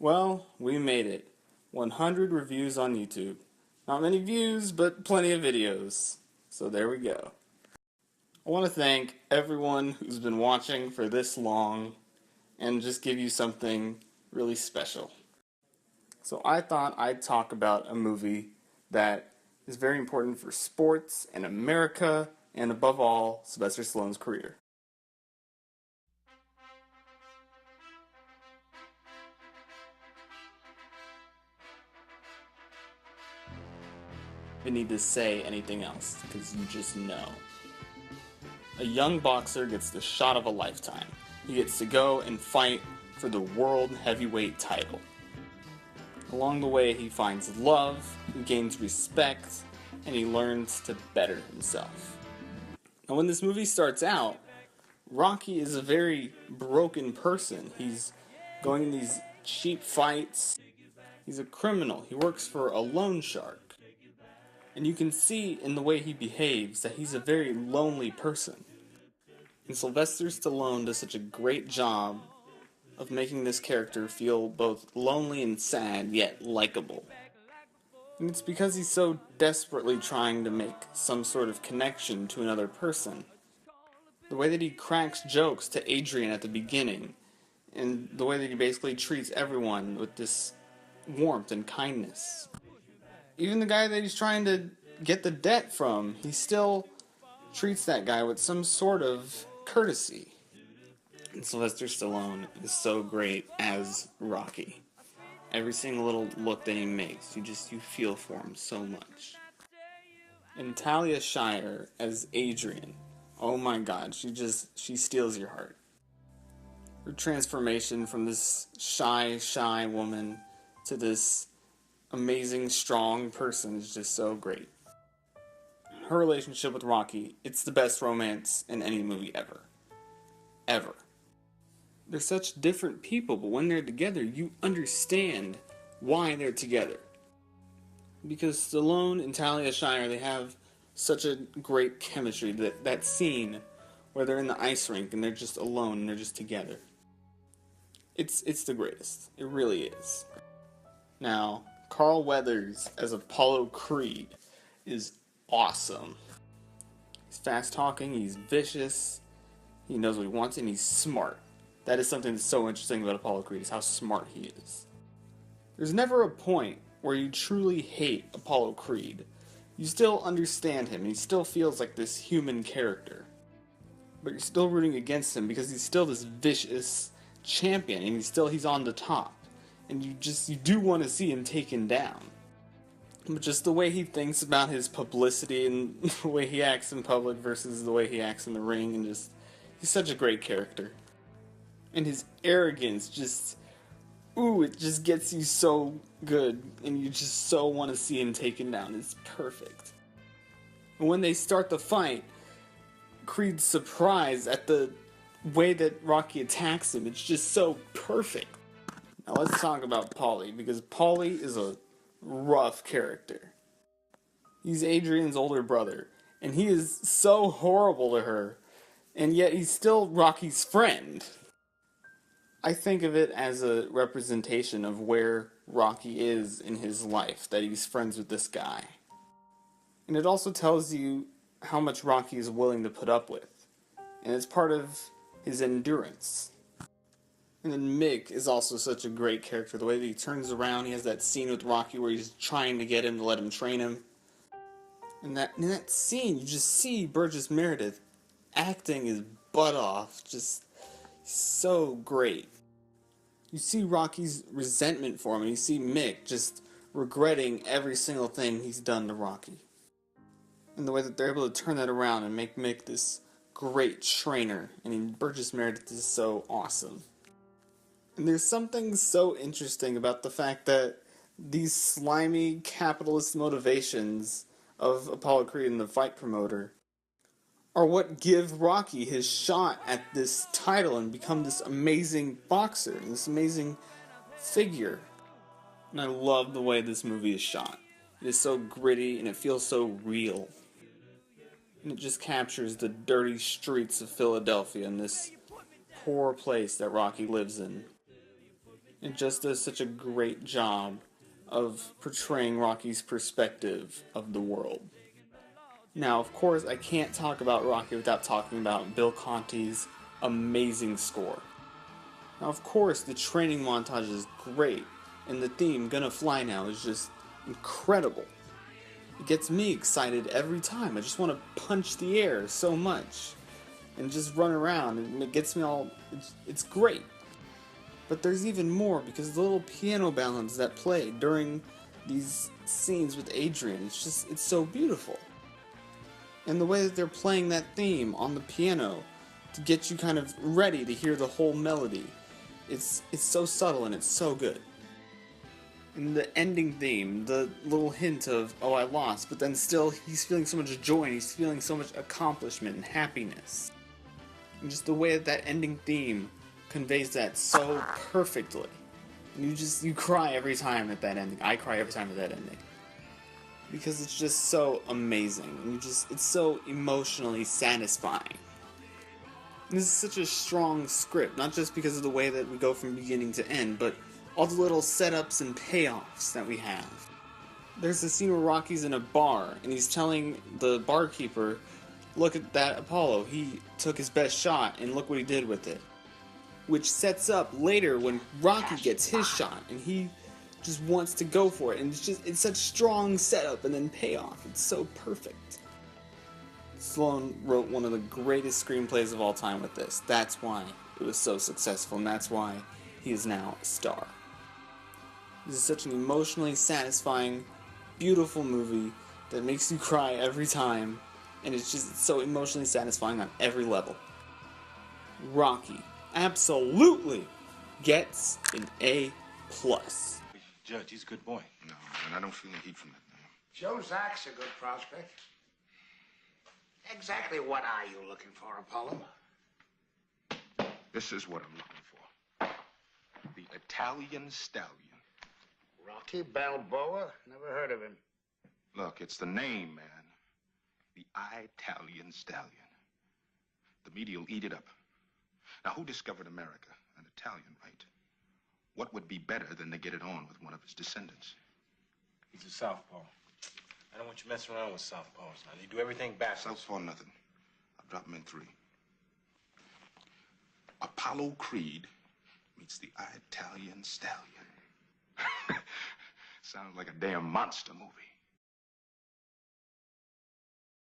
Well, we made it. 100 reviews on YouTube. Not many views, but plenty of videos. So there we go. I want to thank everyone who's been watching for this long and just give you something really special. So I thought I'd talk about a movie that is very important for sports and America and above all, Sylvester Stallone's career. I need to say anything else, because you just know. A young boxer gets the shot of a lifetime. He gets to go and fight for the world heavyweight title. Along the way, he finds love, he gains respect, and he learns to better himself. Now, when this movie starts out, Rocky is a very broken person. He's going in these cheap fights. He's a criminal. He works for a loan shark. And you can see in the way he behaves that he's a very lonely person. And Sylvester Stallone does such a great job of making this character feel both lonely and sad, yet likable. And it's because he's so desperately trying to make some sort of connection to another person. The way that he cracks jokes to Adrian at the beginning, and the way that he basically treats everyone with this warmth and kindness. Even the guy that he's trying to get the debt from, he still treats that guy with some sort of courtesy. And Sylvester Stallone is so great as Rocky. Every single little look that he makes, you feel for him so much. And Talia Shire as Adrian, oh my god, she steals your heart. Her transformation from this shy woman to this amazing, strong person is just so great. Her relationship with Rocky, it's the best romance in any movie ever. Ever. They're such different people, but when they're together, you understand why they're together. Because Stallone and Talia Shire, they have such a great chemistry. That scene where they're in the ice rink and they're just alone and they're just together. It's the greatest. It really is. Now, Carl Weathers as Apollo Creed is awesome. He's fast-talking, he's vicious, he knows what he wants, and he's smart. That is something that's so interesting about Apollo Creed, is how smart he is. There's never a point where you truly hate Apollo Creed. You still understand him, and he still feels like this human character. But you're still rooting against him because he's still this vicious champion, and he's on the top. And you do want to see him taken down. But just the way he thinks about his publicity and the way he acts in public versus the way he acts in the ring, and he's such a great character. And his arrogance it just gets you so good, and you just so want to see him taken down. It's perfect. And when they start the fight, Creed's surprised at the way that Rocky attacks him, it's just so perfect. Now let's talk about Paulie, because Paulie is a rough character. He's Adrian's older brother, and he is so horrible to her, and yet he's still Rocky's friend. I think of it as a representation of where Rocky is in his life, that he's friends with this guy. And it also tells you how much Rocky is willing to put up with, and it's part of his endurance. And then Mick is also such a great character. The way that he turns around, he has that scene with Rocky where he's trying to get him to let him train him. And in that scene, you just see Burgess Meredith acting his butt off. Just so great. You see Rocky's resentment for him, and you see Mick just regretting every single thing he's done to Rocky. And the way that they're able to turn that around and make Mick this great trainer. I mean, Burgess Meredith is so awesome. And there's something so interesting about the fact that these slimy capitalist motivations of Apollo Creed and the fight promoter are what give Rocky his shot at this title and become this amazing boxer, and this amazing figure. And I love the way this movie is shot. It is so gritty and it feels so real. And it just captures the dirty streets of Philadelphia and this poor place that Rocky lives in. It just does such a great job of portraying Rocky's perspective of the world. Now, of course, I can't talk about Rocky without talking about Bill Conti's amazing score. Now, of course, the training montage is great, and the theme, Gonna Fly Now, is just incredible. It gets me excited every time. I just want to punch the air so much and just run around, and it gets me all. It's great. But there's even more, because the little piano ballads that play during these scenes with Adrian, it's so beautiful. And the way that they're playing that theme on the piano to get you kind of ready to hear the whole melody, it's so subtle and it's so good. And the ending theme, the little hint of, oh, I lost, but then still he's feeling so much joy and he's feeling so much accomplishment and happiness. And just the way that ending theme conveys that so perfectly. And you cry every time at that ending. I cry every time at that ending. Because it's just so amazing. And it's so emotionally satisfying. And this is such a strong script, not just because of the way that we go from beginning to end, but all the little setups and payoffs that we have. There's a scene where Rocky's in a bar, and he's telling the barkeeper, look at that Apollo, he took his best shot, and look what he did with it. Which sets up later when Rocky gets his shot, and he just wants to go for it, and it's such strong setup and then payoff. It's so perfect. Stallone wrote one of the greatest screenplays of all time with this. That's why it was so successful, and that's why he is now a star. This is such an emotionally satisfying, beautiful movie that makes you cry every time, and it's so emotionally satisfying on every level. Rocky absolutely gets an A+. Judge, he's a good boy. No, and I don't feel the heat from that man. Joe Zack's a good prospect. Exactly what are you looking for, Apollo? This is what I'm looking for. The Italian Stallion. Rocky Balboa? Never heard of him. Look, it's the name, man. The Italian Stallion. The media will eat it up. Now, who discovered America? An Italian, right? What would be better than to get it on with one of his descendants? He's a southpaw. I don't want you messing around with southpaws. Now, they do everything backwards. Southpaw, nothing. I'll drop him in 3. Apollo Creed meets the Italian Stallion. Sounds like a damn monster movie.